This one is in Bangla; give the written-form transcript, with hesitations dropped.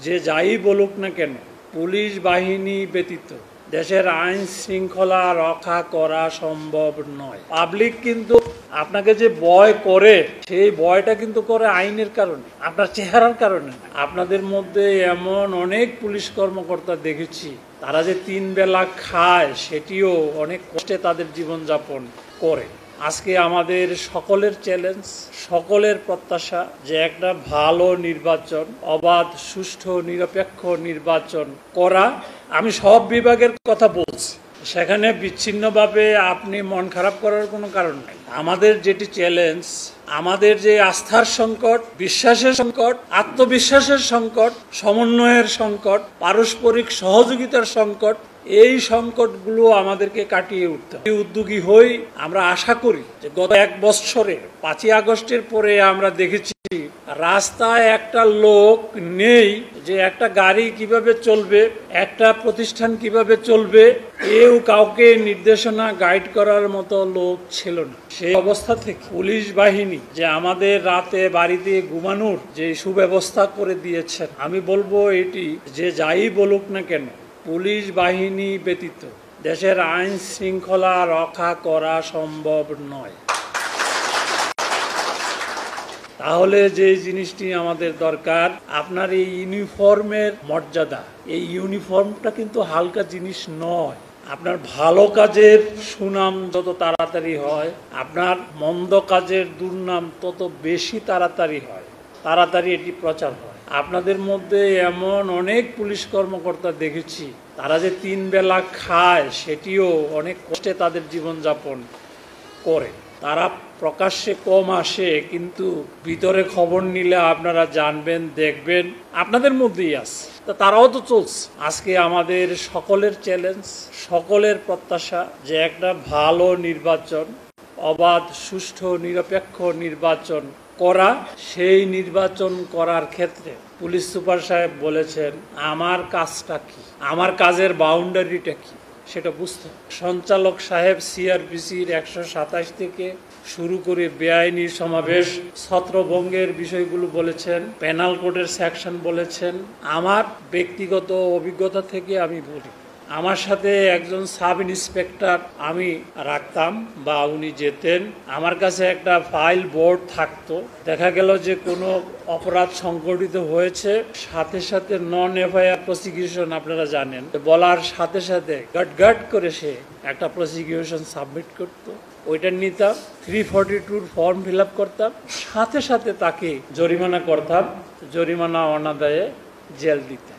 যে যাই বলুক না কেন, পুলিশ বাহিনী ব্যতীত দেশের আইন শৃঙ্খলা রক্ষা করা সম্ভব নয়। পাবলিক কিন্তু আপনাকে যে ভয় করে, সেই ভয়টা কিন্তু করে আইনের কারণে, আপনার চেহারার কারণে। আপনাদের মধ্যে এমন অনেক পুলিশ কর্মকর্তা দেখেছি, তারা যে 3 বেলা খায় সেটিও অনেক কষ্টে তাদের জীবনযাপন করে। আজকে আমাদের সকলের চ্যালেঞ্জ, সকলের প্রত্যাশা যে একটা ভালো নির্বাচন, অবাধ, সুষ্ঠু, নিরপেক্ষ নির্বাচন করা। আমি সব বিভাগের কথা বলছি, সেখানে বিচ্ছিন্নভাবে আপনি মন খারাপ করার কোনো কারণ নেই। আমাদের যেটি চ্যালেঞ্জ, আমাদের যে আস্থার সংকট, বিশ্বাসের সংকট, আত্মবিশ্বাসের সংকট, সমন্বয়ের সংকট, পারস্পরিক সহযোগিতার সংকট, এই সংকটগুলো আমাদেরকে কাটিয়ে উঠতে হবে। উদ্যোগী হই। আমরা আশা করি যে গত 1 বছরে 5ই আগস্টের পরে আমরা দেখেছি রাস্তায় একটা লোক নেই যে একটা গাড়ি কিভাবে চলবে, একটা প্রতিষ্ঠান কিভাবে চলবে, কেউ কাউকে নির্দেশনা গাইড করার মতো লোক ছিল না। সেই অবস্থা থেকে পুলিশ বাহিনী যে আমাদের রাতে বাড়িতে ঘুমানোর যে সুব্যবস্থা করে দিয়েছেন, আমি বলবো এটি যে যাই বলুক না কেন, পুলিশ বাহিনী ব্যতীত দেশের আইন শৃঙ্খলা রক্ষা করা সম্ভব নয়। তাহলে যে জিনিসটি আমাদের দরকার, আপনার এই ইউনিফর্মের মর্যাদা, এই ইউনিফর্মটা কিন্তু হালকা জিনিস নয়। আপনার ভালো কাজের সুনাম যত তাড়াতাড়ি হয়, আপনার মন্দ কাজের দুর্নাম তত বেশি তাড়াতাড়ি হয়, তাড়াতাড়ি এটি প্রচার হয়। আপনাদের মধ্যে এমন অনেক পুলিশ কর্মকর্তা দেখেছি, তারা যে 3 বেলা খায় সেটিও অনেক কষ্টে তাদের জীবনযাপন করে। তারা প্রকাশ্যে কম আসে, কিন্তু ভিতরে খবর নিলে আপনারা জানবেন, দেখবেন আপনাদের মধ্যেই আছে। তা তারাও তো চলছে। আজকে আমাদের সকলের চ্যালেঞ্জ, সকলের প্রত্যাশা যে একটা ভালো নির্বাচন, অবাধ, সুষ্ঠু, নিরপেক্ষ নির্বাচন করা। সেই নির্বাচন করার ক্ষেত্রে পুলিশ সুপার সাহেব বলেছেন, আমার কাজটা কি, আমার কাজের বাউন্ডারিটা কি সেটা বুঝতে হবে। সঞ্চালক সাহেব সিআরপিসির 127 থেকে শুরু করে বেআইনি সমাবেশ, ছত্রভঙ্গের বিষয়গুলো বলেছেন, পেনাল কোডের সেকশন বলেছেন। আমার ব্যক্তিগত অভিজ্ঞতা থেকে আমি বলি, আমার সাথে একজন সাব ইন্সপেক্টর আমি রাখতাম বা উনি যেতেন, আমার কাছে একটা ফাইল বোর্ড থাকতো। দেখা গেল যে কোনো অপরাধ সংঘটিত হয়েছে, সাথে সাথে নন এফআইআর প্রসিকিউশন, আপনারা জানেন, বলার সাথে সাথে গাট করে সে একটা প্রসিকিউশন সাবমিট করতো। ওইটা নিতাম, 342 ফর্ম ফিল আপ করতাম, সাথে সাথে তাকে জরিমানা করতাম, জরিমানা অনাদায়ে জেল দিতাম।